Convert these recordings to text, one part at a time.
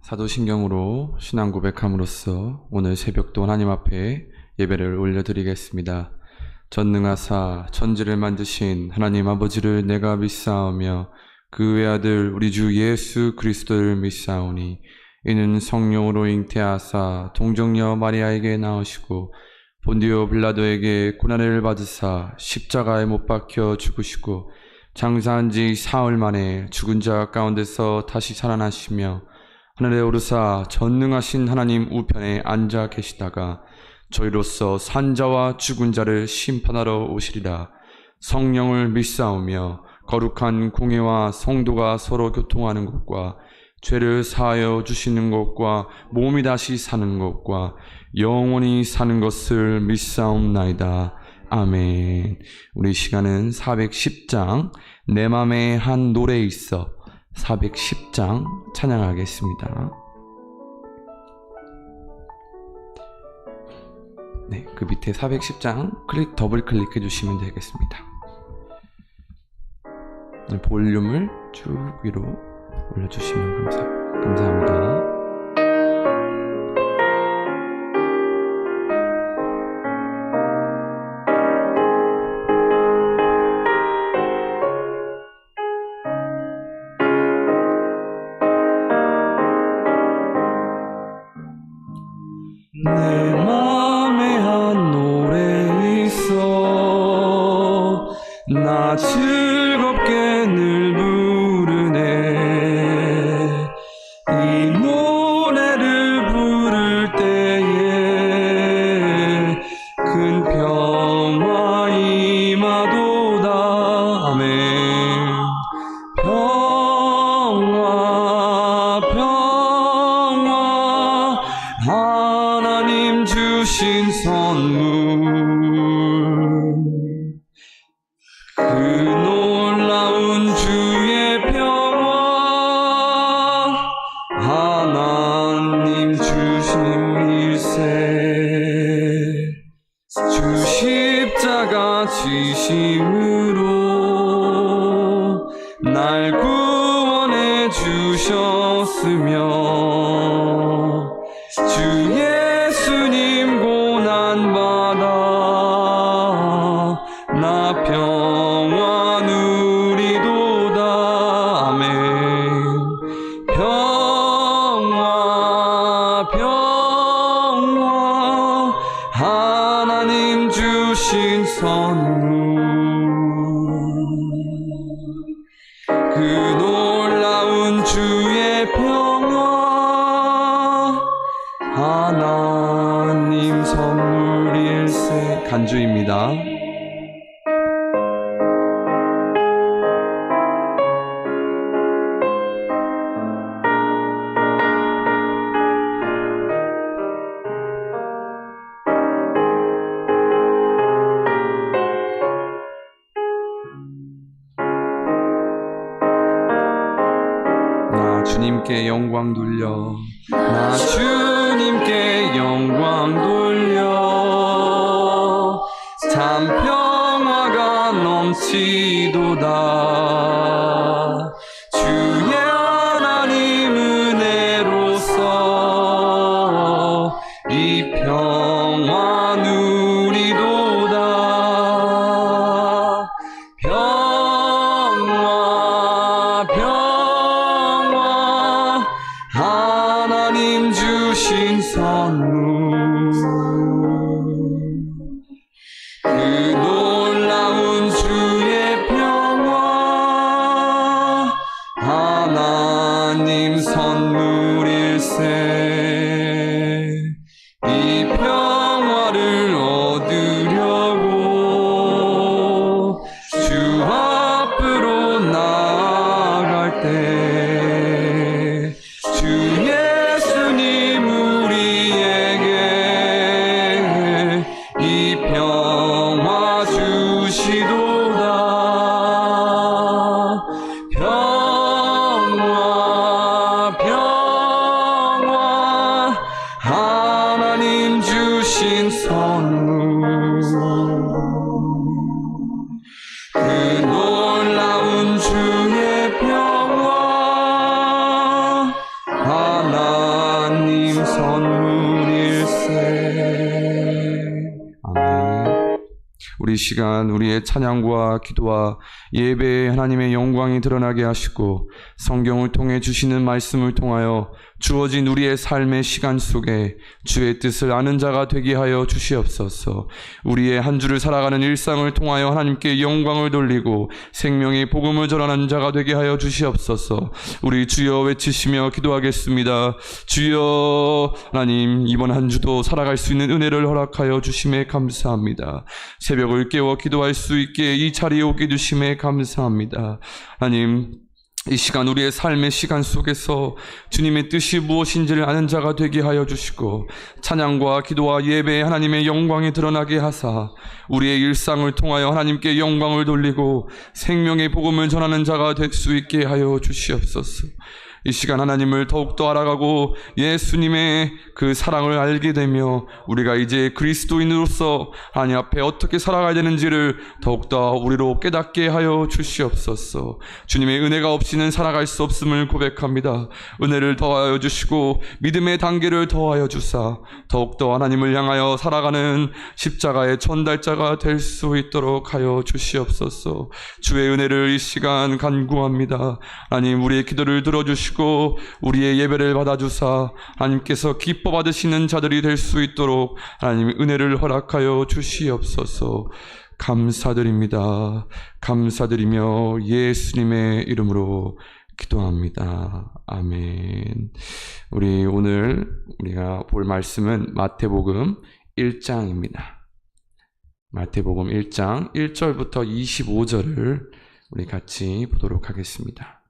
사도신경으로 신앙 고백함으로써 오늘 새벽도 하나님 앞에 예배를 올려드리겠습니다. 전능하사 천지를 만드신 하나님 아버지를 내가 믿사오며 그 외아들 우리 주 예수 그리스도를 믿사오니 이는 성령으로 잉태하사 동정녀 마리아에게 나오시고 본디오 빌라도에게 고난을 받으사 십자가에 못 박혀 죽으시고 장사한 지 사흘 만에 죽은 자 가운데서 다시 살아나시며 하늘에 오르사 전능하신 하나님 우편에 앉아 계시다가 저희로서 산자와 죽은 자를 심판하러 오시리라. 성령을 믿사오며 거룩한 공회와 성도가 서로 교통하는 것과 죄를 사하여 주시는 것과 몸이 다시 사는 것과 영원히 사는 것을 믿사옵나이다. 아멘. 우리 시간은 410장 내 맘에 한 노래 있어 410장 찬양하겠습니다. 네, 그 밑에 410장 더블 클릭해 주시면 되겠습니다. 볼륨을 쭉 위로 올려주시면 감사합니다. 내 맘에 한 노래 있어 나 즐겁게 늘 부르네. 이 노래를 부를 때에 큰 평화 임하도다. 아멘. 평화 평화 하나님 주신 선물 그 놀라운 주의 평화 하나님 주신 일세 주 십자가 지심으로 날 구원해 주셨으며 주 예수님 고난받아 나 평화 누리도다. 아멘. 평화 평화 하나님 주신 선물 그 놀라운 주의 평화 하나님 선물일세. 간주입니다. 나 주님께 영광 돌려 나 주님께 영광 돌려 참 평화가 넘치도다. 주의 하나님 은혜로서 이 평화 누리도다. 평화 평화 하나님 주신 선물 그 놀라운 주의 평화 하나님 선물일세. 이 평화를 얻으려고 주 앞으로 나아갈 때 주 예수님 우리에게 이 평화 주시도다. 평화 평화 시간 우리의 찬양과 기도와 예배에 하나님의 영광이 드러나게 하시고 성경을 통해 주시는 말씀을 통하여 주어진 우리의 삶의 시간 속에 주의 뜻을 아는 자가 되게 하여 주시옵소서. 우리의 한 주를 살아가는 일상을 통하여 하나님께 영광을 돌리고 생명의 복음을 전하는 자가 되게 하여 주시옵소서. 우리 주여 외치시며 기도하겠습니다. 주여, 하나님 이번 한 주도 살아갈 수 있는 은혜를 허락하여 주심에 감사합니다. 새벽을 깨워 기도할 수 있게 이 자리에 오게 주심에 감사합니다. 하나님, 이 시간 우리의 삶의 시간 속에서 주님의 뜻이 무엇인지를 아는 자가 되게 하여 주시고 찬양과 기도와 예배에 하나님의 영광이 드러나게 하사 우리의 일상을 통하여 하나님께 영광을 돌리고 생명의 복음을 전하는 자가 될 수 있게 하여 주시옵소서. 이 시간 하나님을 더욱더 알아가고 예수님의 그 사랑을 알게 되며 우리가 이제 그리스도인으로서 하나님 앞에 어떻게 살아가야 되는지를 더욱더 우리로 깨닫게 하여 주시옵소서. 주님의 은혜가 없이는 살아갈 수 없음을 고백합니다. 은혜를 더하여 주시고 믿음의 단계를 더하여 주사 더욱더 하나님을 향하여 살아가는 십자가의 전달자가 될 수 있도록 하여 주시옵소서. 주의 은혜를 이 시간 간구합니다. 하나님, 우리의 기도를 들어주시고 우리의 예배를 받아주사 하나님께서 기뻐 받으시는 자들이 될 수 있도록 하나님 은혜를 허락하여 주시옵소서. 감사드립니다. 감사드리며 예수님의 이름으로 기도합니다. 아멘. 오늘 우리가 볼 말씀은 마태복음 1장입니다. 마태복음 1장 1절부터 25절을 우리 같이 보도록 하겠습니다.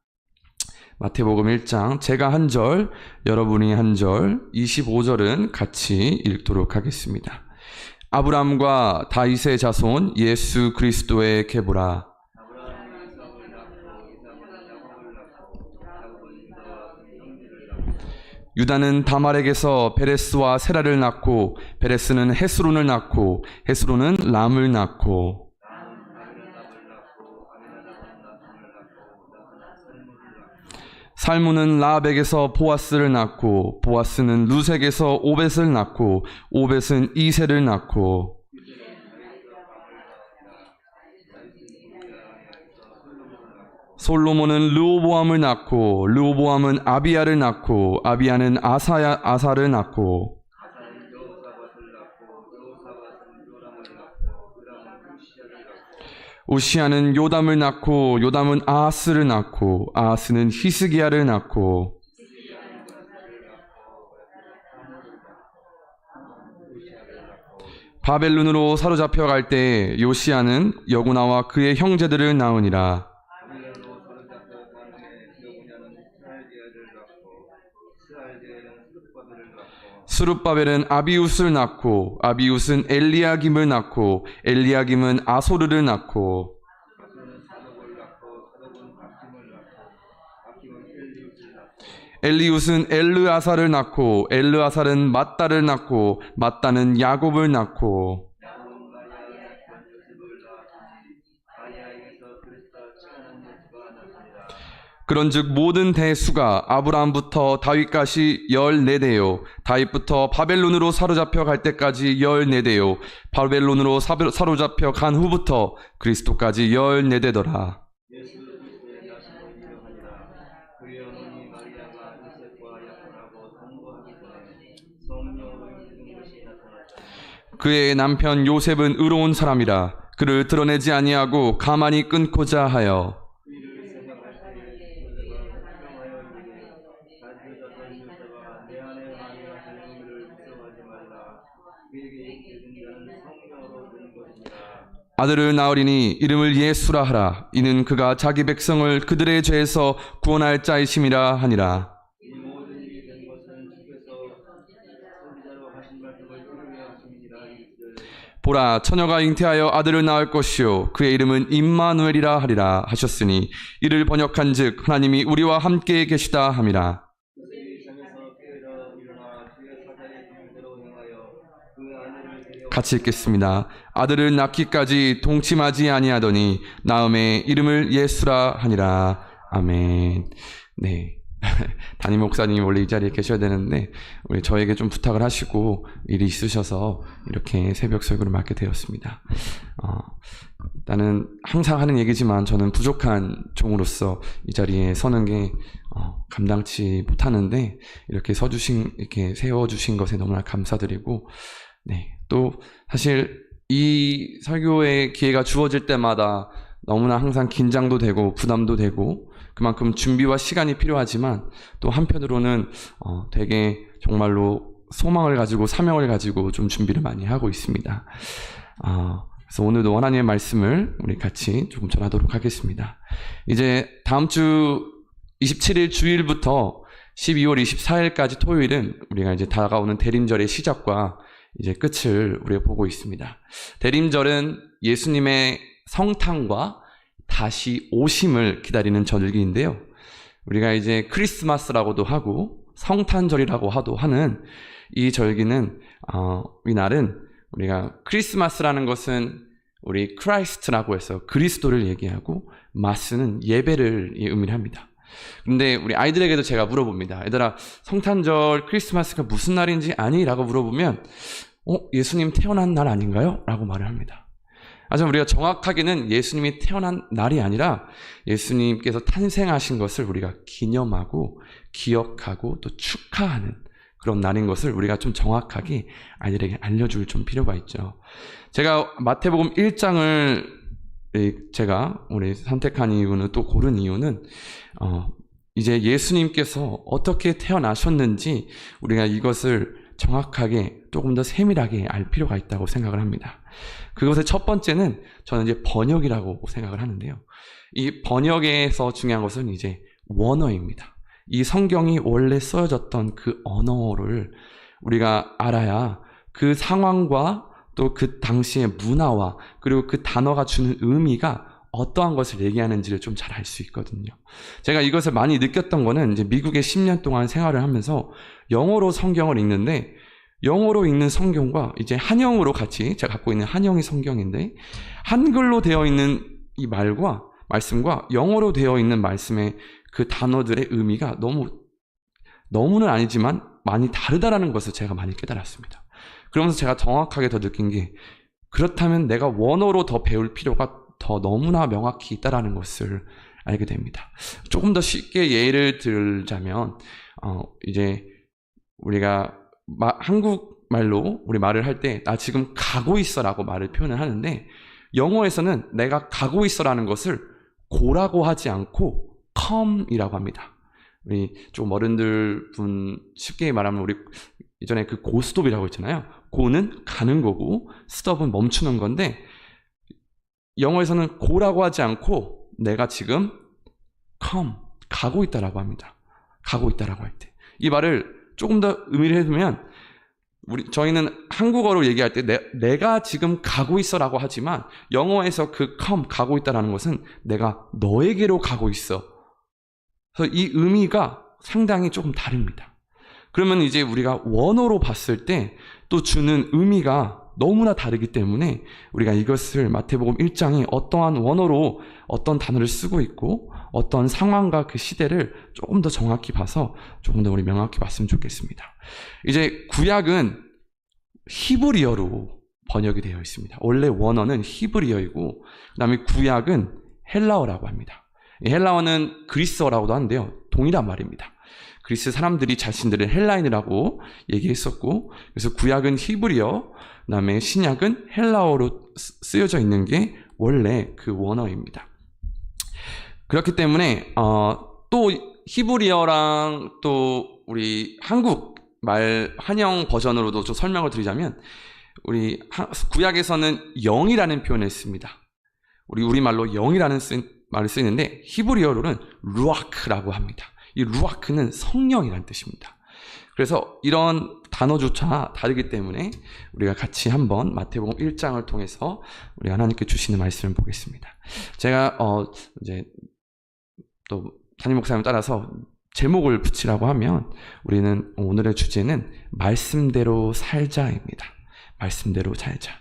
마태복음 1장 제가 한 절, 여러분이 한 절, 25절은 같이 읽도록 하겠습니다. 아브람과 다윗의 자손 예수 그리스도의 계보라. 유다는 다말에게서 베레스와 세라를 낳고 베레스는 헤스론을 낳고 헤스론은 람을 낳고 살문은 라합에게서 보아스를 낳고 보아스는 루색에서 오벳을 낳고 오벳은 이새를 낳고 솔로몬은 르호보암을 낳고 르호보암은 아비야를 낳고 아비야는 아사를 낳고 우시아는 요담을 낳고 요담은 아하스를 낳고 아하스는 히스기야를 낳고 바벨론으로 사로잡혀 갈 때 요시아는 여구나와 그의 형제들을 낳으니라. 스룹바벨은 아비웃을 낳고 아비웃은 엘리야김을 낳고 엘리야김은 아소르를 낳고 엘리웃은 엘르아사를 낳고 엘르아살은 맏다를 낳고 맏다는 야곱을 낳고 그런즉 모든 대수가 아브라함부터 다윗까지 14대요 다윗부터 바벨론으로 사로잡혀 갈 때까지 14대요 바벨론으로 사로잡혀 간 후부터 그리스도까지 14대더라. 그의 남편 요셉은 의로운 사람이라 그를 드러내지 아니하고 가만히 끊고자 하여 아들을 낳으리니 이름을 예수라 하라. 이는 그가 자기 백성을 그들의 죄에서 구원할 자이심이라 하니라. 보라, 처녀가 잉태하여 아들을 낳을 것이요 그의 이름은 임마누엘이라 하리라 하셨으니 이를 번역한즉 하나님이 우리와 함께 계시다 함이라. 같이 읽겠습니다. 아들을 낳기까지 동침하지 아니하더니 나음에 이름을 예수라 하니라. 아멘. 네, 담임 목사님이 원래 이 자리에 계셔야 되는데 우리 저에게 좀 부탁을 하시고 일이 있으셔서 이렇게 새벽 설교를 맡게 되었습니다. 나는 항상 하는 얘기지만 저는 부족한 종으로서 이 자리에 서는 게 감당치 못하는데 이렇게 이렇게 세워주신 것에 너무나 감사드리고, 네, 또 사실 이 설교의 기회가 주어질 때마다 너무나 항상 긴장도 되고 부담도 되고 그만큼 준비와 시간이 필요하지만 또 한편으로는 되게 정말로 소망을 가지고 사명을 가지고 좀 준비를 많이 하고 있습니다. 그래서 오늘도 하나님의 말씀을 우리 같이 조금 전하도록 하겠습니다. 이제 다음 주 27일 주일부터 12월 24일까지 토요일은 우리가 이제 다가오는 대림절의 시작과 이제 끝을 우리가 보고 있습니다. 대림절은 예수님의 성탄과 다시 오심을 기다리는 절기인데요. 우리가 이제 크리스마스라고도 하고 성탄절이라고 하는 이 절기는 이 날은 우리가 크리스마스라는 것은 우리 크라이스트라고 해서 그리스도를 얘기하고 마스는 예배를 의미합니다. 근데 우리 아이들에게도 제가 물어봅니다. 얘들아, 성탄절 크리스마스가 무슨 날인지 아니? 라고 물어보면 예수님 태어난 날 아닌가요? 라고 말을 합니다. 하지만 우리가 정확하게는 예수님이 태어난 날이 아니라 예수님께서 탄생하신 것을 우리가 기념하고 기억하고 또 축하하는 그런 날인 것을 우리가 좀 정확하게 아이들에게 알려줄 좀 필요가 있죠. 제가 마태복음 1장을 제가 우리 선택한 이유는, 또 고른 이유는 이제 예수님께서 어떻게 태어나셨는지 우리가 이것을 정확하게 조금 더 세밀하게 알 필요가 있다고 생각을 합니다. 그것의 첫 번째는 저는 이제 번역이라고 생각을 하는데요. 이 번역에서 중요한 것은 이제 원어입니다. 이 성경이 원래 써졌던 그 언어를 우리가 알아야 그 상황과 또 그 당시의 문화와 그리고 그 단어가 주는 의미가 어떠한 것을 얘기하는지를 좀 잘 알 수 있거든요. 제가 이것을 많이 느꼈던 거는 이제 미국에 10년 동안 생활을 하면서 영어로 성경을 읽는데, 영어로 읽는 성경과 이제 한영으로 같이 제가 갖고 있는 한영이 성경인데, 한글로 되어 있는 이 말씀과 영어로 되어 있는 말씀의 그 단어들의 의미가 너무는 아니지만 많이 다르다라는 것을 제가 많이 깨달았습니다. 그러면서 제가 정확하게 더 느낀 게, 그렇다면 내가 원어로 더 배울 필요가 더 너무나 명확히 있다라는 것을 알게 됩니다. 조금 더 쉽게 예를 들자면 이제 우리가 한국말로 우리 말을 할 때 나 지금 가고 있어라고 말을 표현을 하는데, 영어에서는 내가 가고 있어라는 것을 고라고 하지 않고 come이라고 합니다. 우리 좀 어른들 분 쉽게 말하면 우리 이전에 그 고스톱이라고 했잖아요. 고는 가는 거고 스톱은 멈추는 건데, 영어에서는 고라고 하지 않고 내가 지금 come, 가고 있다라고 합니다. 가고 있다라고 할 때. 이 말을 조금 더 의미를 해두면, 저희는 한국어로 얘기할 때 내가 지금 가고 있어라고 하지만 영어에서 그 come, 가고 있다라는 것은 내가 너에게로 가고 있어. 그래서 이 의미가 상당히 조금 다릅니다. 그러면 이제 우리가 원어로 봤을 때 또 주는 의미가 너무나 다르기 때문에 우리가 이것을 마태복음 1장에 어떠한 원어로 어떤 단어를 쓰고 있고 어떤 상황과 그 시대를 조금 더 정확히 봐서 조금 더 우리 명확히 봤으면 좋겠습니다. 이제 구약은 히브리어로 번역이 되어 있습니다. 원래 원어는 히브리어이고 그다음에 구약은 헬라어라고 합니다. 헬라어는 그리스어라고도 하는데요. 동일한 말입니다. 그리스 사람들이 자신들을 헬라인이라고 얘기했었고, 그래서 구약은 히브리어, 그다음에 신약은 헬라어로 쓰여져 있는 게 원래 그 원어입니다. 그렇기 때문에 또 히브리어랑 또 우리 한국말 한영 버전으로도 좀 설명을 드리자면, 우리 구약에서는 영이라는 표현을 씁니다. 우리말로 영이라는 말을 쓰는데 히브리어로는 루아크라고 합니다. 이 루아크는 성령이라는 뜻입니다. 그래서 이런 단어조차 다르기 때문에 우리가 같이 한번 마태복음 1장을 통해서 우리 하나님께 주시는 말씀을 보겠습니다. 제가 이제 또 담임 목사님 따라서 제목을 붙이라고 하면 우리는 오늘의 주제는 말씀대로 살자입니다. 말씀대로 살자.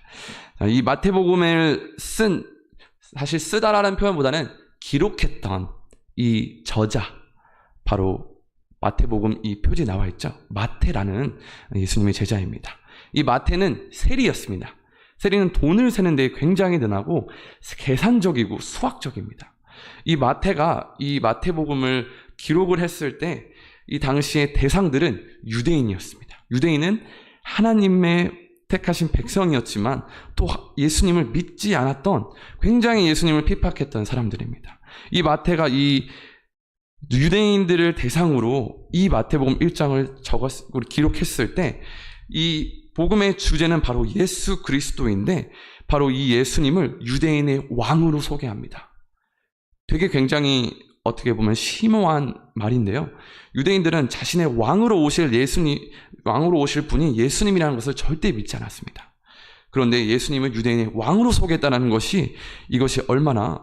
이 마태복음을 사실 쓰다라는 표현보다는 기록했던 이 저자, 바로 마태복음 이 표지에 나와 있죠. 마태라는 예수님의 제자입니다. 이 마태는 세리였습니다. 세리는 돈을 세는 데 굉장히 능하고 계산적이고 수학적입니다. 이 마태가 이 마태복음을 기록을 했을 때 이 당시의 대상들은 유대인이었습니다. 유대인은 하나님의 택하신 백성이었지만 또 예수님을 믿지 않았던, 굉장히 예수님을 핍박했던 사람들입니다. 이 마태가 이 유대인들을 대상으로 이 마태복음 1장을 기록했을 때 이 복음의 주제는 바로 예수 그리스도인데, 바로 이 예수님을 유대인의 왕으로 소개합니다. 되게 굉장히 어떻게 보면 심오한 말인데요. 유대인들은 자신의 왕으로 오실 분이 예수님이라는 것을 절대 믿지 않았습니다. 그런데 예수님을 유대인의 왕으로 소개했다는 것이, 이것이 얼마나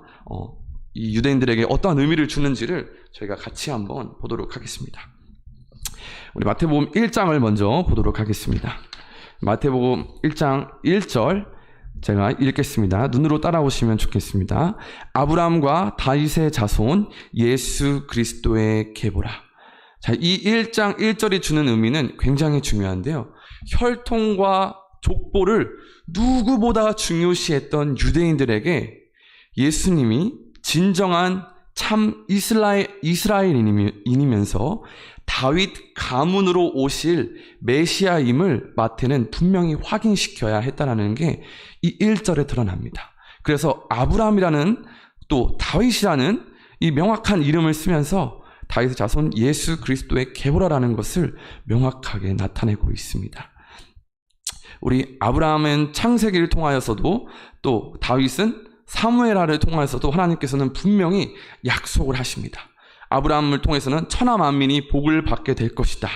이 유대인들에게 어떠한 의미를 주는지를 저희가 같이 한번 보도록 하겠습니다. 우리 마태복음 1장을 먼저 보도록 하겠습니다. 마태복음 1장 1절 제가 읽겠습니다. 눈으로 따라오시면 좋겠습니다. 아브라함과 다윗의 자손 예수 그리스도의 계보라. 자, 이 1장 1절이 주는 의미는 굉장히 중요한데요. 혈통과 족보를 누구보다 중요시했던 유대인들에게 예수님이 진정한 참 이스라엘인이면서 다윗 가문으로 오실 메시아임을 마태는 분명히 확인시켜야 했다는 게 이 1절에 드러납니다. 그래서 아브라함이라는 또 다윗이라는 이 명확한 이름을 쓰면서 다윗의 자손 예수 그리스도의 계보라라는 것을 명확하게 나타내고 있습니다. 우리 아브라함은 창세기를 통하여서도, 또 다윗은 사무엘하를 통하여서도 하나님께서는 분명히 약속을 하십니다. 아브라함을 통해서는 천하 만민이 복을 받게 될 것이다.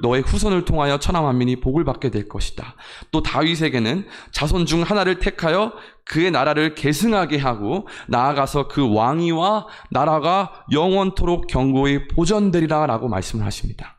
너의 후손을 통하여 천하 만민이 복을 받게 될 것이다. 또 다윗에게는 자손 중 하나를 택하여 그의 나라를 계승하게 하고 나아가서 그 왕위와 나라가 영원토록 견고히 보존되리라 라고 말씀을 하십니다.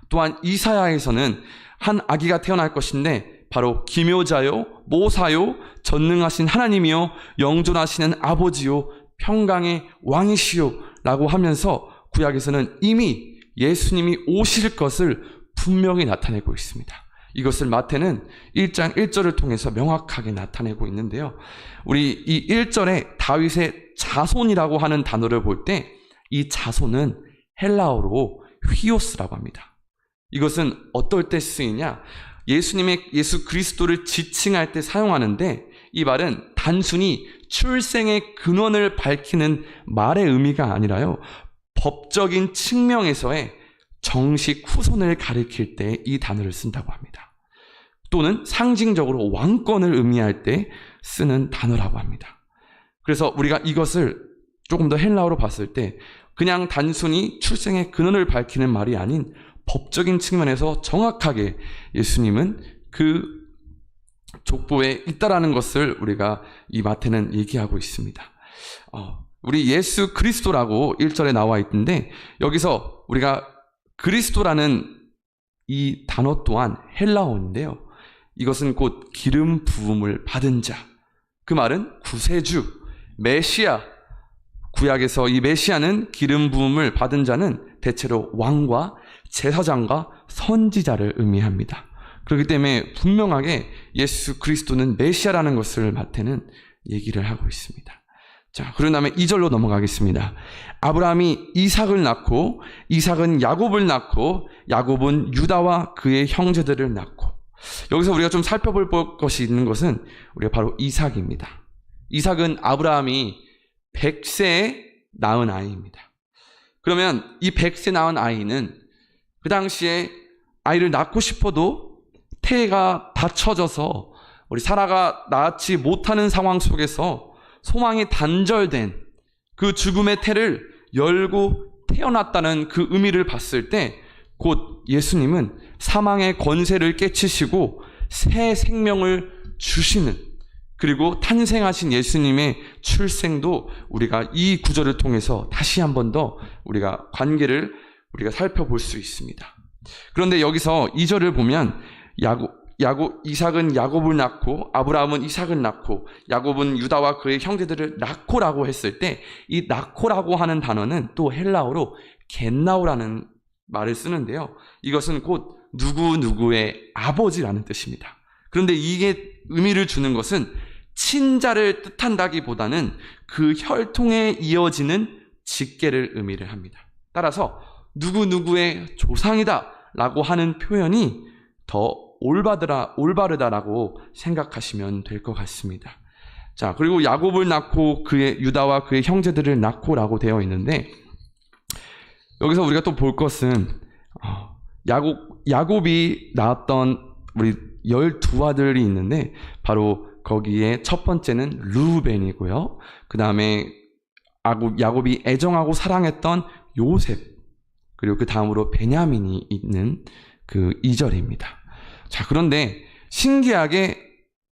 또한 이사야에서는 한 아기가 태어날 것인데 바로 기묘자요 모사요 전능하신 하나님이요 영존하시는 아버지요 평강의 왕이시요 라고 하면서 구약에서는 이미 예수님이 오실 것을 분명히 나타내고 있습니다. 이것을 마태는 1장 1절을 통해서 명확하게 나타내고 있는데요. 우리 이 1절에 다윗의 자손이라고 하는 단어를 볼 때 이 자손은 헬라어로 휘오스라고 합니다. 이것은 어떨 때 쓰이냐? 예수 그리스도를 지칭할 때 사용하는데, 이 말은 단순히 출생의 근원을 밝히는 말의 의미가 아니라요, 법적인 측면에서의 정식 후손을 가리킬 때 이 단어를 쓴다고 합니다. 또는 상징적으로 왕권을 의미할 때 쓰는 단어라고 합니다. 그래서 우리가 이것을 조금 더 헬라어로 봤을 때 그냥 단순히 출생의 근원을 밝히는 말이 아닌 법적인 측면에서 정확하게 예수님은 그 족보에 있다라는 것을 우리가 이 마태는 얘기하고 있습니다. 우리 예수 그리스도라고 1절에 나와 있는데, 여기서 우리가 그리스도라는 이 단어 또한 헬라어인데요. 이것은 곧 기름 부음을 받은 자. 그 말은 구세주, 메시아. 구약에서 이 메시아는 기름 부음을 받은 자는 대체로 왕과 제사장과 선지자를 의미합니다. 그렇기 때문에 분명하게 예수 그리스도는 메시아라는 것을 마태는 얘기를 하고 있습니다. 자, 그런 다음에 2절로 넘어가겠습니다. 아브라함이 이삭을 낳고 이삭은 야곱을 낳고 야곱은 유다와 그의 형제들을 낳고. 여기서 우리가 좀 살펴볼 것이 있는 것은 우리가 바로 이삭입니다. 이삭은 아브라함이 100세에 낳은 아이입니다. 그러면 이 100세 낳은 아이는 그 당시에 아이를 낳고 싶어도 태가 닫혀져서 우리 사라가 낳지 못하는 상황 속에서 소망이 단절된 그 죽음의 태를 열고 태어났다는 그 의미를 봤을 때 곧 예수님은 사망의 권세를 깨치시고 새 생명을 주시는, 그리고 탄생하신 예수님의 출생도 우리가 이 구절을 통해서 다시 한 번 더 우리가 관계를 우리가 살펴볼 수 있습니다. 그런데 여기서 2절을 보면 이삭은 야곱을 낳고 아브라함은 이삭을 낳고 야곱은 유다와 그의 형제들을 낳고라고 했을 때 이 낳고라고 하는 단어는 또 헬라어로 겟나오라는 말을 쓰는데요. 이것은 곧 누구누구의 아버지라는 뜻입니다. 그런데 이게 의미를 주는 것은 친자를 뜻한다기보다는 그 혈통에 이어지는 직계를 의미를 합니다. 따라서 누구누구의 조상이다 라고 하는 표현이 더 올바르다라고 생각하시면 될 것 같습니다. 자, 그리고 야곱을 낳고 유다와 그의 형제들을 낳고라고 되어 있는데, 여기서 우리가 또 볼 것은 야곱이 낳았던 우리 12아들이 있는데, 바로 거기에 첫 번째는 르우벤이고요. 그 다음에 야곱이 애정하고 사랑했던 요셉, 그리고 그 다음으로 베냐민이 있는 그 2절입니다. 자, 그런데 신기하게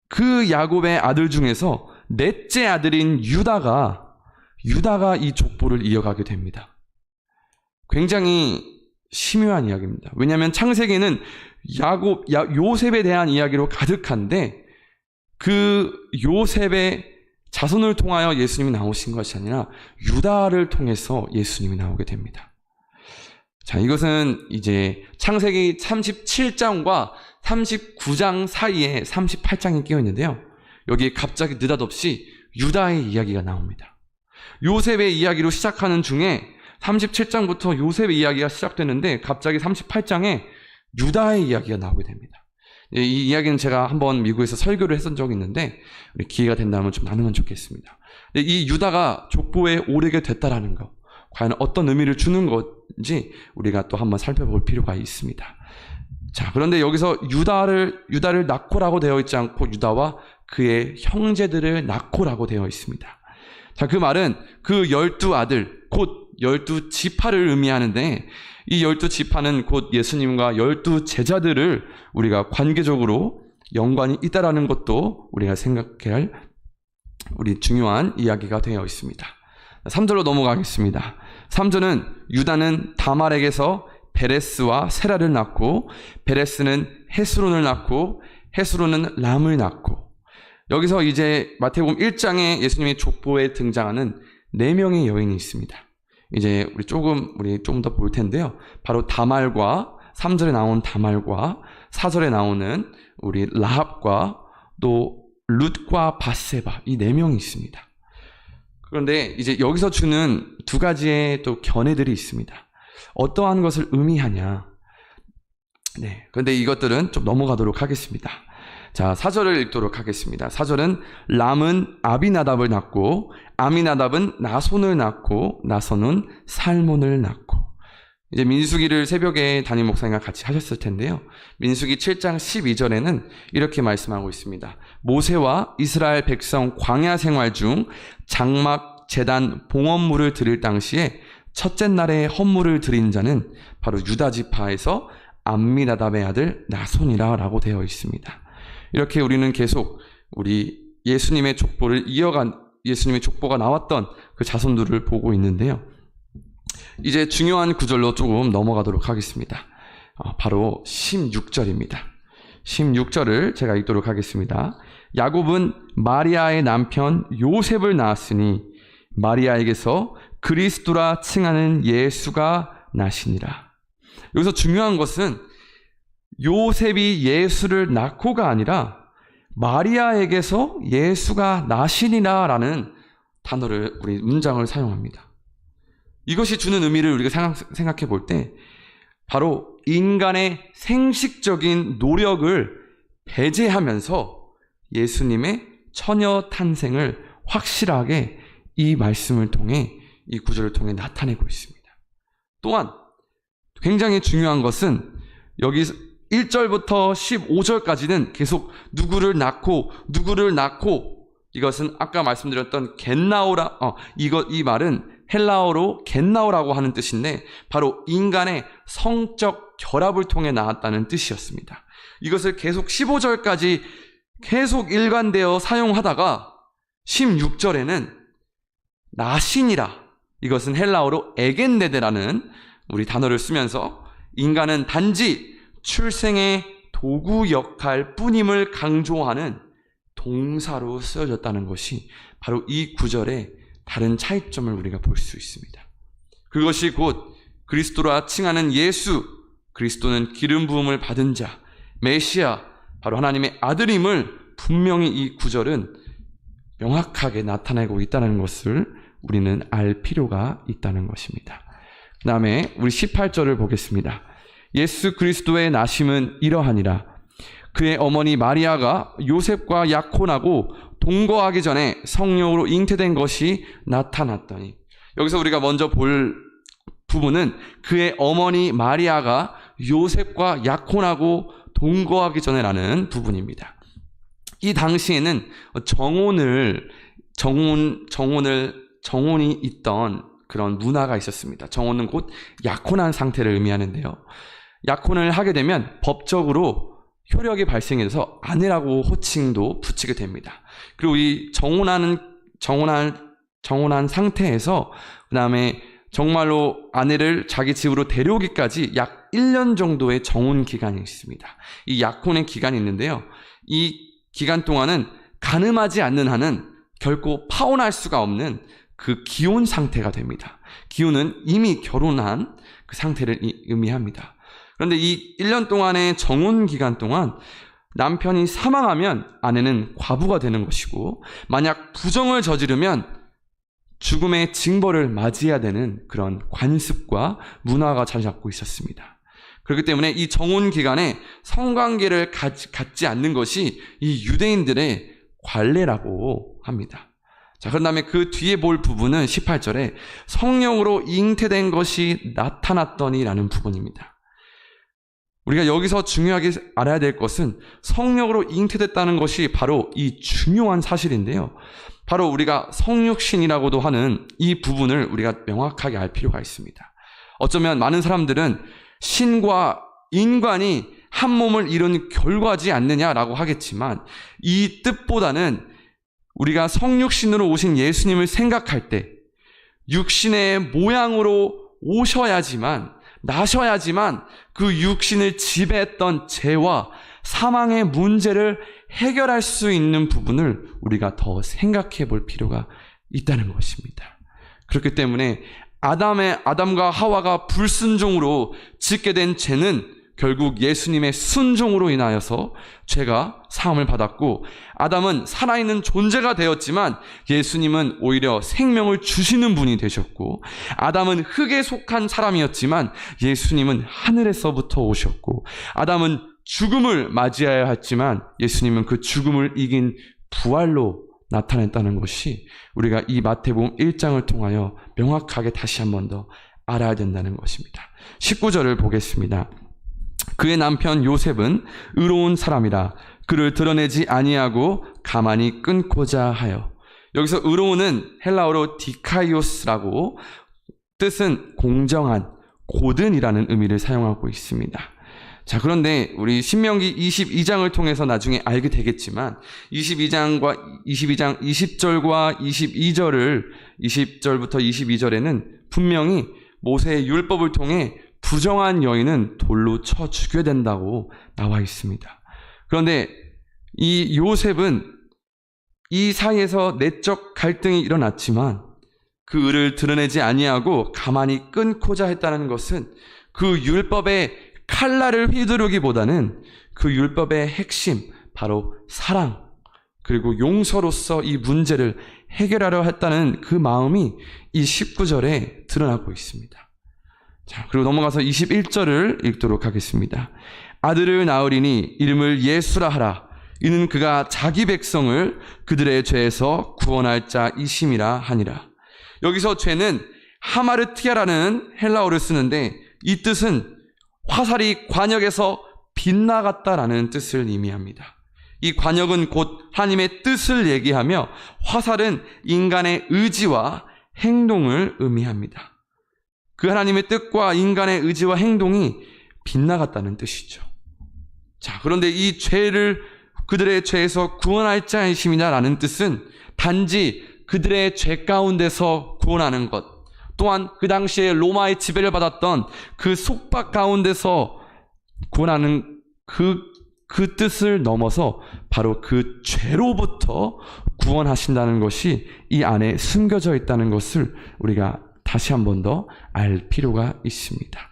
그 야곱의 아들 중에서 넷째 아들인 유다가 이 족보를 이어가게 됩니다. 굉장히 심오한 이야기입니다. 왜냐하면 창세기는 요셉에 대한 이야기로 가득한데, 그 요셉의 자손을 통하여 예수님이 나오신 것이 아니라 유다를 통해서 예수님이 나오게 됩니다. 자, 이것은 이제 창세기 37장과 39장 사이에 38장이 끼어 있는데요. 여기에 갑자기 느닷없이 유다의 이야기가 나옵니다. 요셉의 이야기로 시작하는 중에 37장부터 요셉의 이야기가 시작되는데, 갑자기 38장에 유다의 이야기가 나오게 됩니다. 이 이야기는 제가 한번 미국에서 설교를 했던 적이 있는데, 우리 기회가 된다면 좀 나누면 좋겠습니다. 이 유다가 족보에 오르게 됐다라는 것, 과연 어떤 의미를 주는 건지 우리가 또 한번 살펴볼 필요가 있습니다. 자, 그런데 여기서 유다를 낳고라고 되어 있지 않고 유다와 그의 형제들을 낳고라고 되어 있습니다. 자, 그 말은 그 12아들, 곧 12지파를 의미하는데, 이 12지파는 곧 예수님과 12제자들을 우리가 관계적으로 연관이 있다라는 것도 우리가 생각해야 할 우리 중요한 이야기가 되어 있습니다. 3절로 넘어가겠습니다. 3절은 유다는 다말에게서 베레스와 세라를 낳고, 베레스는 헤스론을 낳고, 헤스론은 람을 낳고, 여기서 이제 마태복음 1장에 예수님의 족보에 등장하는 4명의 여인이 있습니다. 이제 우리 조금 더 볼 텐데요. 바로 다말과 3절에 나온 다말과 4절에 나오는 우리 라합과 또 룻과 바세바, 이 4명이 있습니다. 그런데 이제 여기서 주는 2가지의 또 견해들이 있습니다. 어떠한 것을 의미하냐. 네. 그런데 이것들은 좀 넘어가도록 하겠습니다. 자, 4절을 읽도록 하겠습니다. 4절은 람은 아비나답을 낳고, 아미나답은 나손을 낳고, 나손은 살몬을 낳고. 이제 민수기를 새벽에 담임 목사님과 같이 하셨을 텐데요. 민수기 7장 12절에는 이렇게 말씀하고 있습니다. 모세와 이스라엘 백성 광야 생활 중 장막, 제단, 봉헌물을 드릴 당시에 첫째 날에 헌물을 드린 자는 바로 유다 지파에서 암미나답의 아들 나손이라 라고 되어 있습니다. 이렇게 우리는 계속 우리 예수님의 족보를 예수님의 족보가 나왔던 그 자손들을 보고 있는데요. 이제 중요한 구절로 조금 넘어가도록 하겠습니다. 바로 16절입니다. 16절을 제가 읽도록 하겠습니다. 야곱은 마리아의 남편 요셉을 낳았으니 마리아에게서 그리스도라 칭하는 예수가 나시니라. 여기서 중요한 것은 요셉이 예수를 낳고가 아니라 마리아에게서 예수가 나시니라 라는 단어를, 우리 문장을 사용합니다. 이것이 주는 의미를 우리가 생각해 볼 때, 바로 인간의 생식적인 노력을 배제하면서 예수님의 처녀 탄생을 확실하게 이 말씀을 통해, 이 구절을 통해 나타내고 있습니다. 또한 굉장히 중요한 것은 여기 1절부터 15절까지는 계속 누구를 낳고, 이것은 아까 말씀드렸던 겐나오라, 이 말은 헬라어로 겐나오라고 하는 뜻인데, 바로 인간의 성적 결합을 통해 나왔다는 뜻이었습니다. 이것을 계속 15절까지 계속 일관되어 사용하다가 16절에는 나신이라, 이것은 헬라어로 에겐네데라는 우리 단어를 쓰면서 인간은 단지 출생의 도구 역할 뿐임을 강조하는 동사로 쓰여졌다는 것이 바로 이 구절의 다른 차이점을 우리가 볼 수 있습니다. 그것이 곧 그리스도라 칭하는 예수, 그리스도는 기름 부음을 받은 자, 메시아, 바로 하나님의 아들임을 분명히 이 구절은 명확하게 나타내고 있다는 것을 우리는 알 필요가 있다는 것입니다. 그 다음에 우리 18절을 보겠습니다. 예수 그리스도의 나심은 이러하니라. 그의 어머니 마리아가 요셉과 약혼하고 동거하기 전에 성령으로 잉태된 것이 나타났더니, 여기서 우리가 먼저 볼 부분은 그의 어머니 마리아가 요셉과 약혼하고 동거하기 전에라는 부분입니다. 이 당시에는 정혼이 있던 그런 문화가 있었습니다. 정혼은 곧 약혼한 상태를 의미하는데요. 약혼을 하게 되면 법적으로 효력이 발생해서 아내라고 호칭도 붙이게 됩니다. 그리고 이 정혼한 상태에서 그 다음에 정말로 아내를 자기 집으로 데려오기까지 약 1년 정도의 정혼 기간이 있습니다. 이 약혼의 기간이 있는데요. 이 기간 동안은 가늠하지 않는 한은 결코 파혼할 수가 없는 그 기혼 상태가 됩니다. 기혼은 이미 결혼한 그 상태를 의미합니다. 그런데 이 1년 동안의 정혼 기간 동안 남편이 사망하면 아내는 과부가 되는 것이고, 만약 부정을 저지르면 죽음의 징벌을 맞이해야 되는 그런 관습과 문화가 자리 잡고 있었습니다. 그렇기 때문에 이 정혼 기간에 성관계를 갖지 않는 것이 이 유대인들의 관례라고 합니다. 자, 그런 다음에 그 뒤에 볼 부분은 18절에 성령으로 잉태된 것이 나타났더니라는 부분입니다. 우리가 여기서 중요하게 알아야 될 것은 성령으로 잉태됐다는 것이 바로 이 중요한 사실인데요. 바로 우리가 성육신이라고도 하는 이 부분을 우리가 명확하게 알 필요가 있습니다. 어쩌면 많은 사람들은 신과 인간이 한 몸을 이룬 결과지 않느냐라고 하겠지만, 이 뜻보다는 우리가 성육신으로 오신 예수님을 생각할 때 육신의 모양으로 오셔야지만, 나셔야지만 그 육신을 지배했던 죄와 사망의 문제를 해결할 수 있는 부분을 우리가 더 생각해 볼 필요가 있다는 것입니다. 그렇기 때문에 아담과 하와가 불순종으로 짓게 된 죄는 결국 예수님의 순종으로 인하여서 죄가 사함을 받았고, 아담은 살아있는 존재가 되었지만 예수님은 오히려 생명을 주시는 분이 되셨고, 아담은 흙에 속한 사람이었지만 예수님은 하늘에서부터 오셨고, 아담은 죽음을 맞이해야 했지만 예수님은 그 죽음을 이긴 부활로 나타냈다는 것이 우리가 이 마태복음 1장을 통하여 명확하게 다시 한 번 더 알아야 된다는 것입니다. 19절을 보겠습니다. 그의 남편 요셉은 의로운 사람이라 그를 드러내지 아니하고 가만히 끊고자 하여. 여기서 의로운은 헬라어로 디카이오스라고, 뜻은 공정한, 고든이라는 의미를 사용하고 있습니다. 자, 그런데 우리 신명기 22장을 통해서 나중에 알게 되겠지만 22장 20절과 20절부터 22절에는 분명히 모세의 율법을 통해 부정한 여인은 돌로 쳐 죽여야 된다고 나와 있습니다. 그런데 이 요셉은 이 사이에서 내적 갈등이 일어났지만 그 의를 드러내지 아니하고 가만히 끊고자 했다는 것은 그 율법의 칼날을 휘두르기보다는 그 율법의 핵심, 바로 사랑 그리고 용서로서 이 문제를 해결하려 했다는 그 마음이 이 19절에 드러나고 있습니다. 자, 그리고 넘어가서 21절을 읽도록 하겠습니다. 아들을 낳으리니 이름을 예수라 하라. 이는 그가 자기 백성을 그들의 죄에서 구원할 자이심이라 하니라. 여기서 죄는 하마르티아라는 헬라어를 쓰는데, 이 뜻은 화살이 관역에서 빗나갔다라는 뜻을 의미합니다. 이 관역은 곧 하나님의 뜻을 얘기하며, 화살은 인간의 의지와 행동을 의미합니다. 그 하나님의 뜻과 인간의 의지와 행동이 빗나갔다는 뜻이죠. 자, 그런데 이 죄를 그들의 죄에서 구원할 자이심이다라는 뜻은 단지 그들의 죄 가운데서 구원하는 것, 또한 그 당시에 로마의 지배를 받았던 그 속박 가운데서 구원하는 그 뜻을 넘어서 바로 그 죄로부터 구원하신다는 것이 이 안에 숨겨져 있다는 것을 우리가 다시 한 번 더 알 필요가 있습니다.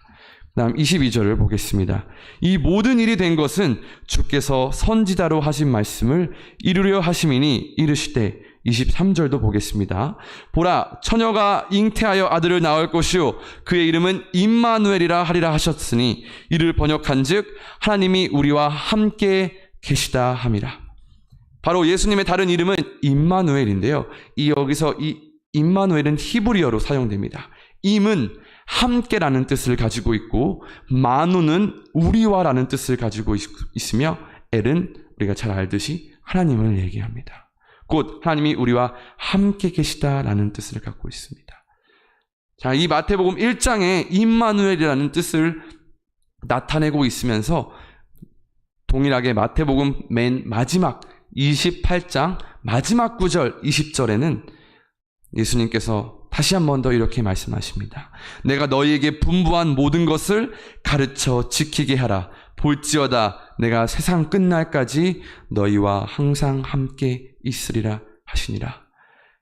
다음 22절을 보겠습니다. 이 모든 일이 된 것은 주께서 선지자로 하신 말씀을 이루려 하심이니 이르시되 23절도 보겠습니다. 보라, 처녀가 잉태하여 아들을 낳을 것이요 그의 이름은 임마누엘이라 하리라 하셨으니 이를 번역한즉 하나님이 우리와 함께 계시다 함이라. 바로 예수님의 다른 이름은 임마누엘인데요. 여기서 이 임마누엘은 히브리어로 사용됩니다. 임은 함께라는 뜻을 가지고 있고 마누는 우리와라는 뜻을 가지고 있으며 엘은 우리가 잘 알듯이 하나님을 얘기합니다. 곧 하나님이 우리와 함께 계시다라는 뜻을 갖고 있습니다. 자, 이 마태복음 1장에 임마누엘이라는 뜻을 나타내고 있으면서 동일하게 마태복음 맨 마지막 28장 마지막 구절 20절에는 예수님께서 다시 한 번 더 이렇게 말씀하십니다. 내가 너희에게 분부한 모든 것을 가르쳐 지키게 하라. 볼지어다 내가 세상 끝날까지 너희와 항상 함께 있으리라 하시니라.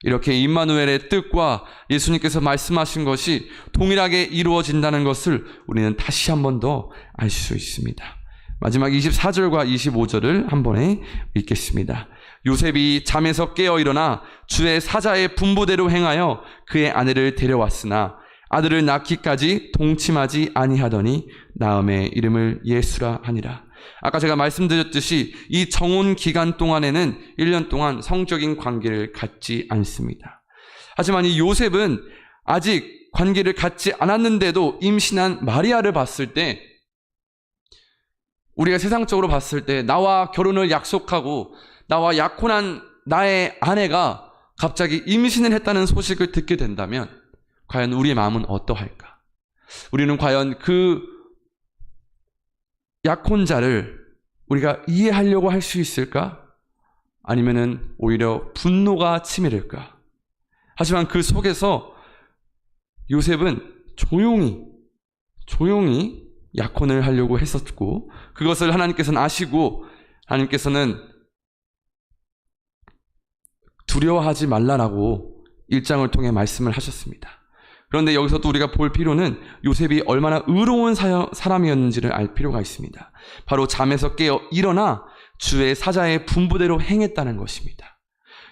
이렇게 임마누엘의 뜻과 예수님께서 말씀하신 것이 동일하게 이루어진다는 것을 우리는 다시 한 번 더 알 수 있습니다. 마지막 24절과 25절을 한 번에 읽겠습니다. 요셉이 잠에서 깨어 일어나 주의 사자의 분부대로 행하여 그의 아내를 데려왔으나 아들을 낳기까지 동침하지 아니하더니 낳음의 이름을 예수라 하니라. 아까 제가 말씀드렸듯이 이 정혼 기간 동안에는 1년 동안 성적인 관계를 갖지 않습니다. 하지만 이 요셉은 아직 관계를 갖지 않았는데도 임신한 마리아를 봤을 때, 우리가 세상적으로 봤을 때 나와 결혼을 약속하고 나와 약혼한 나의 아내가 갑자기 임신을 했다는 소식을 듣게 된다면 과연 우리의 마음은 어떠할까? 우리는 과연 그 약혼자를 우리가 이해하려고 할 수 있을까? 아니면은 오히려 분노가 치밀을까? 하지만 그 속에서 요셉은 조용히 약혼을 하려고 했었고, 그것을 하나님께서는 아시고 하나님께서는 두려워하지 말라라고 1장을 통해 말씀을 하셨습니다. 그런데 여기서도 우리가 볼 필요는 요셉이 얼마나 의로운 사람이었는지를 알 필요가 있습니다. 바로 잠에서 깨어 일어나 주의 사자의 분부대로 행했다는 것입니다.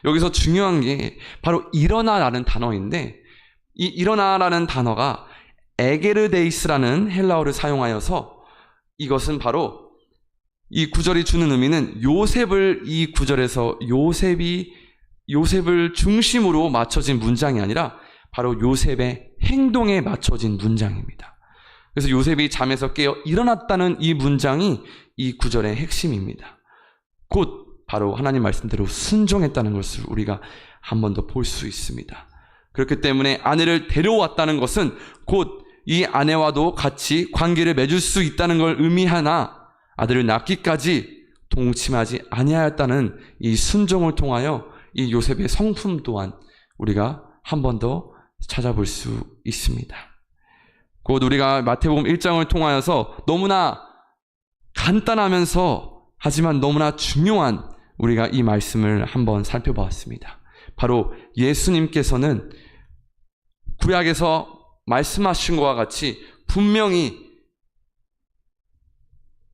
여기서 중요한 게 바로 일어나라는 단어인데, 이 일어나라는 단어가 에게르데이스라는 헬라어를 사용하여서 이것은 바로 이 구절이 주는 의미는 요셉을 이 구절에서 요셉을 중심으로 맞춰진 문장이 아니라 바로 요셉의 행동에 맞춰진 문장입니다. 그래서 요셉이 잠에서 깨어 일어났다는 이 문장이 이 구절의 핵심입니다. 곧 바로 하나님 말씀대로 순종했다는 것을 우리가 한 번 더 볼 수 있습니다. 그렇기 때문에 아내를 데려왔다는 것은 곧 이 아내와도 같이 관계를 맺을 수 있다는 걸 의미하나 아들을 낳기까지 동침하지 아니하였다는 이 순종을 통하여 이 요셉의 성품 또한 우리가 한 번 더 찾아볼 수 있습니다. 곧 우리가 마태복음 1장을 통하여서 너무나 간단하면서 하지만 너무나 중요한 우리가 이 말씀을 한번 살펴보았습니다. 바로 예수님께서는 구약에서 말씀하신 것과 같이 분명히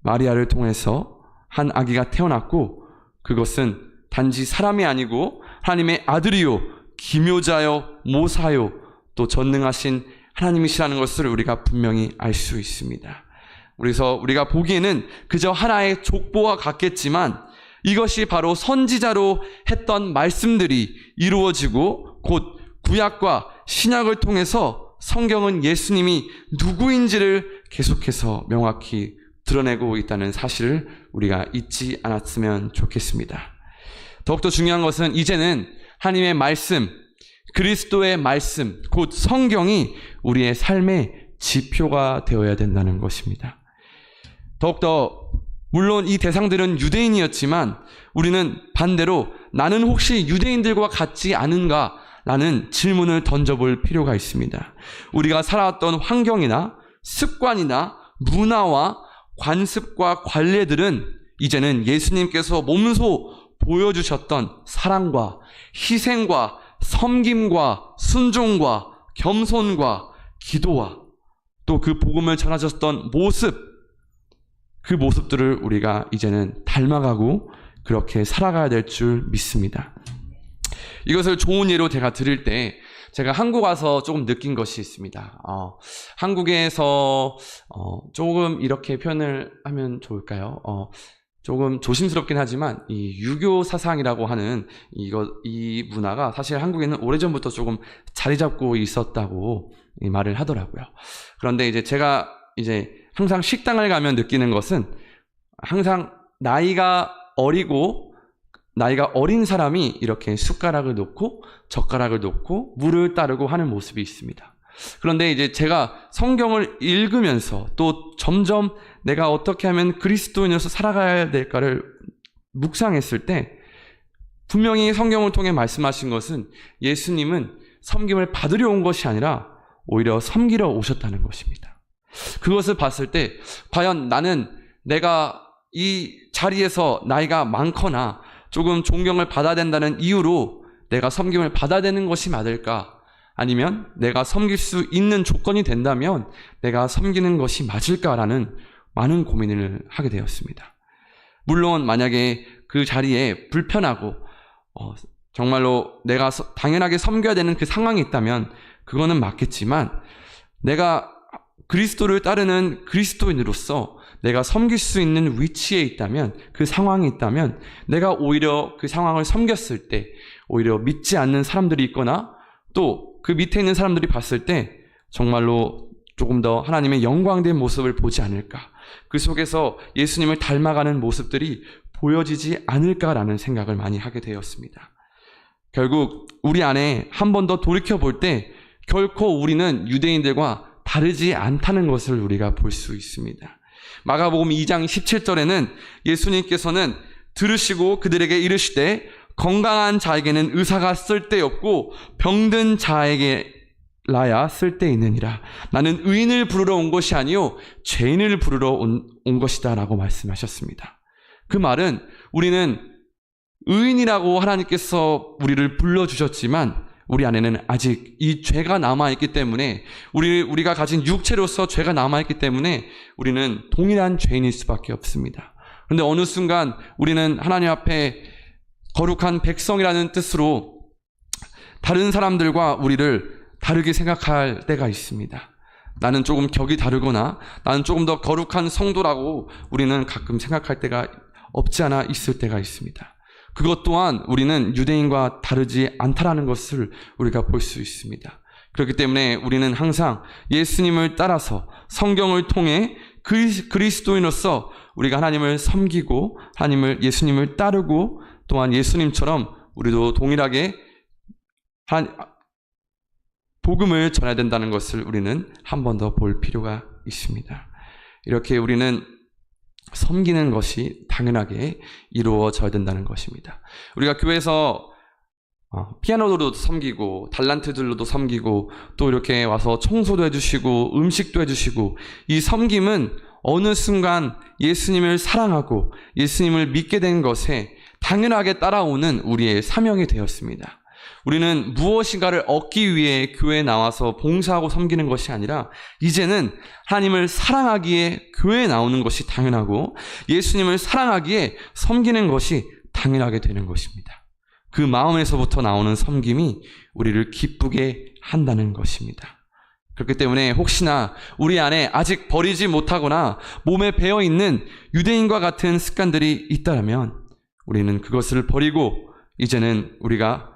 마리아를 통해서 한 아기가 태어났고, 그것은 단지 사람이 아니고 하나님의 아들이요 기묘자요 모사요 또 전능하신 하나님이시라는 것을 우리가 분명히 알 수 있습니다. 그래서 우리가 보기에는 그저 하나의 족보와 같겠지만 이것이 바로 선지자로 했던 말씀들이 이루어지고 곧 구약과 신약을 통해서 성경은 예수님이 누구인지를 계속해서 명확히 드러내고 있다는 사실을 우리가 잊지 않았으면 좋겠습니다. 더욱더 중요한 것은 이제는 하나님의 말씀, 그리스도의 말씀, 곧 성경이 우리의 삶의 지표가 되어야 된다는 것입니다. 더욱더 물론 이 대상들은 유대인이었지만 우리는 반대로 나는 혹시 유대인들과 같지 않은가? 라는 질문을 던져볼 필요가 있습니다. 우리가 살아왔던 환경이나 습관이나 문화와 관습과 관례들은 이제는 예수님께서 몸소 보여주셨던 사랑과 희생과 섬김과 순종과 겸손과 기도와 또 그 복음을 전하셨던 모습, 그 모습들을 우리가 이제는 닮아가고 그렇게 살아가야 될 줄 믿습니다. 이것을 좋은 예로 제가 드릴 때 제가 한국 와서 조금 느낀 것이 있습니다. 한국에서 조금 이렇게 표현을 하면 좋을까요? 조금 조심스럽긴 하지만 이 유교 사상이라고 하는 이 문화가 사실 한국에는 오래전부터 조금 자리 잡고 있었다고 말을 하더라고요. 그런데 이제 제가 이제 항상 식당을 가면 느끼는 것은 항상 나이가 어린 사람이 이렇게 숟가락을 놓고 젓가락을 놓고 물을 따르고 하는 모습이 있습니다. 그런데 이제 제가 성경을 읽으면서 또 점점 내가 어떻게 하면 그리스도인으로서 살아가야 될까를 묵상했을 때 분명히 성경을 통해 말씀하신 것은 예수님은 섬김을 받으려 온 것이 아니라 오히려 섬기러 오셨다는 것입니다. 그것을 봤을 때 과연 나는 내가 이 자리에서 나이가 많거나 조금 존경을 받아야 된다는 이유로 내가 섬김을 받아야 되는 것이 맞을까? 아니면 내가 섬길 수 있는 조건이 된다면 내가 섬기는 것이 맞을까라는 많은 고민을 하게 되었습니다. 물론 만약에 그 자리에 불편하고 정말로 내가 당연하게 섬겨야 되는 그 상황이 있다면 그거는 맞겠지만 내가 그리스도를 따르는 그리스도인으로서 내가 섬길 수 있는 위치에 있다면 그 상황이 있다면 내가 오히려 그 상황을 섬겼을 때 오히려 믿지 않는 사람들이 있거나 또 그 밑에 있는 사람들이 봤을 때 정말로 조금 더 하나님의 영광된 모습을 보지 않을까, 그 속에서 예수님을 닮아가는 모습들이 보여지지 않을까라는 생각을 많이 하게 되었습니다. 결국 우리 안에 한 번 더 돌이켜볼 때 결코 우리는 유대인들과 다르지 않다는 것을 우리가 볼 수 있습니다. 마가복음 2장 17절에는 예수님께서는 들으시고 그들에게 이르시되 건강한 자에게는 의사가 쓸데없고 병든 자에게라야 쓸데있느니라. 나는 의인을 부르러 온 것이 아니요 죄인을 부르러 온 것이다 라고 말씀하셨습니다. 그 말은 우리는 의인이라고 하나님께서 우리를 불러주셨지만 우리 안에는 아직 이 죄가 남아있기 때문에 우리가 가진 육체로서 죄가 남아있기 때문에 우리는 동일한 죄인일 수밖에 없습니다. 그런데 어느 순간 우리는 하나님 앞에 거룩한 백성이라는 뜻으로 다른 사람들과 우리를 다르게 생각할 때가 있습니다. 나는 조금 격이 다르거나 나는 조금 더 거룩한 성도라고 우리는 가끔 생각할 때가 없지 않아 있을 때가 있습니다. 그것 또한 우리는 유대인과 다르지 않다라는 것을 우리가 볼 수 있습니다. 그렇기 때문에 우리는 항상 예수님을 따라서 성경을 통해 그리스도인으로서 우리가 하나님을 섬기고 예수님을 따르고 또한 예수님처럼 우리도 동일하게 복음을 전해야 된다는 것을 우리는 한 번 더 볼 필요가 있습니다. 이렇게 우리는 섬기는 것이 당연하게 이루어져야 된다는 것입니다. 우리가 교회에서 피아노로도 섬기고 달란트들로도 섬기고 또 이렇게 와서 청소도 해주시고 음식도 해주시고, 이 섬김은 어느 순간 예수님을 사랑하고 예수님을 믿게 된 것에 당연하게 따라오는 우리의 사명이 되었습니다. 우리는 무엇인가를 얻기 위해 교회에 나와서 봉사하고 섬기는 것이 아니라 이제는 하나님을 사랑하기에 교회에 나오는 것이 당연하고 예수님을 사랑하기에 섬기는 것이 당연하게 되는 것입니다. 그 마음에서부터 나오는 섬김이 우리를 기쁘게 한다는 것입니다. 그렇기 때문에 혹시나 우리 안에 아직 버리지 못하거나 몸에 배어있는 유대인과 같은 습관들이 있다면 우리는 그것을 버리고 이제는 우리가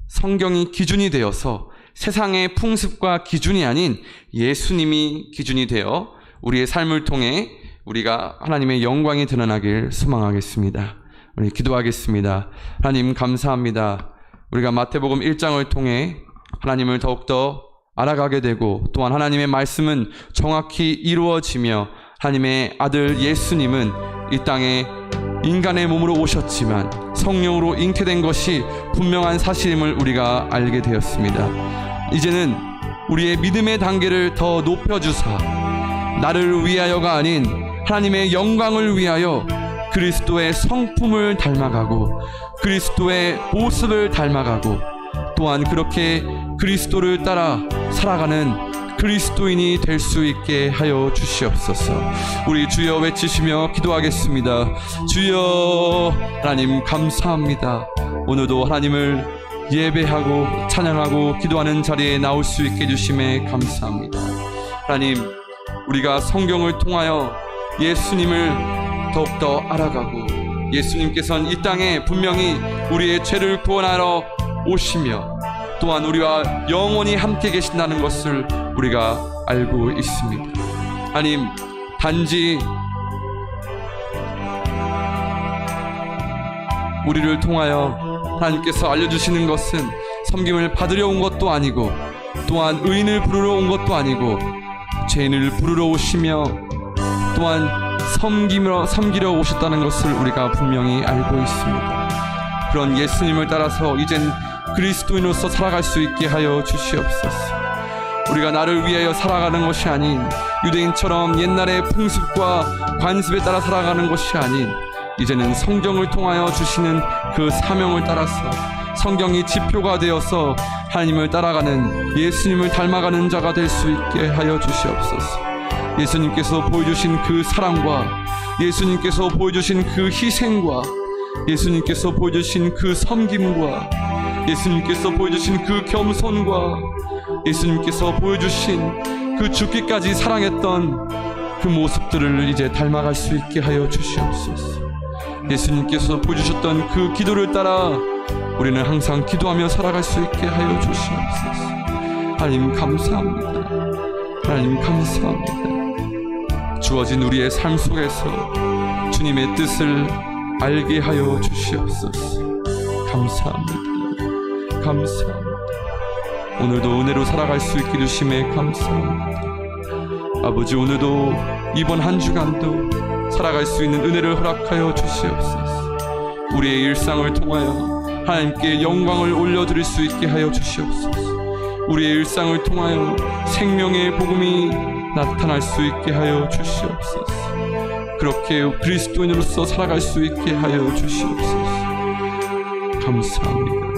성경이 기준이 되어서 세상의 풍습과 기준이 아닌 예수님이 기준이 되어 우리의 삶을 통해 우리가 하나님의 영광이 드러나길 소망하겠습니다. 우리 기도하겠습니다. 하나님 감사합니다. 우리가 마태복음 1장을 통해 하나님을 더욱더 알아가게 되고 또한 하나님의 말씀은 정확히 이루어지며 하나님의 아들 예수님은 이 땅에 인간의 몸으로 오셨지만 성령으로 잉태된 것이 분명한 사실임을 우리가 알게 되었습니다. 이제는 우리의 믿음의 단계를 더 높여주사 나를 위하여가 아닌 하나님의 영광을 위하여 그리스도의 성품을 닮아가고 그리스도의 모습을 닮아가고 또한 그렇게 그리스도를 따라 살아가는 그리스도인이 될 수 있게 하여 주시옵소서. 우리 주여 외치시며 기도하겠습니다. 주여, 하나님 감사합니다. 오늘도 하나님을 예배하고 찬양하고 기도하는 자리에 나올 수 있게 해주심에 감사합니다. 하나님, 우리가 성경을 통하여 예수님을 더욱더 알아가고 예수님께서는 이 땅에 분명히 우리의 죄를 구원하러 오시며 또한 우리와 영원히 함께 계신다는 것을 우리가 알고 있습니다. 하나님, 단지 우리를 통하여 하나님께서 알려주시는 것은 섬김을 받으려 온 것도 아니고 또한 의인을 부르러 온 것도 아니고 죄인을 부르러 오시며 또한 섬기러 오셨다는 것을 우리가 분명히 알고 있습니다. 그런 예수님을 따라서 이젠 그리스도인으로서 살아갈 수 있게 하여 주시옵소서. 우리가 나를 위하여 살아가는 것이 아닌 유대인처럼 옛날의 풍습과 관습에 따라 살아가는 것이 아닌 이제는 성경을 통하여 주시는 그 사명을 따라서 성경이 지표가 되어서 하나님을 따라가는 예수님을 닮아가는 자가 될 수 있게 하여 주시옵소서. 예수님께서 보여주신 그 사랑과 예수님께서 보여주신 그 희생과 예수님께서 보여주신 그 섬김과 예수님께서 보여주신 그 겸손과 예수님께서 보여주신 그 죽기까지 사랑했던 그 모습들을 이제 닮아갈 수 있게 하여 주시옵소서. 예수님께서 보여주셨던 그 기도를 따라 우리는 항상 기도하며 살아갈 수 있게 하여 주시옵소서. 하나님 감사합니다. 하나님 감사합니다. 주어진 우리의 삶 속에서 주님의 뜻을 알게 하여 주시옵소서. 감사합니다. 감사합니다. 오늘도 은혜로 살아갈 수 있게 주심에 감사합니다. 아버지, 오늘도 이번 한 주간도 살아갈 수 있는 은혜를 허락하여 주시옵소서. 우리의 일상을 통하여 하나님께 영광을 올려드릴 수 있게 하여 주시옵소서. 우리의 일상을 통하여 생명의 복음이 나타날 수 있게 하여 주시옵소서. 그렇게 그리스도인으로서 살아갈 수 있게 하여 주시옵소서. 감사합니다.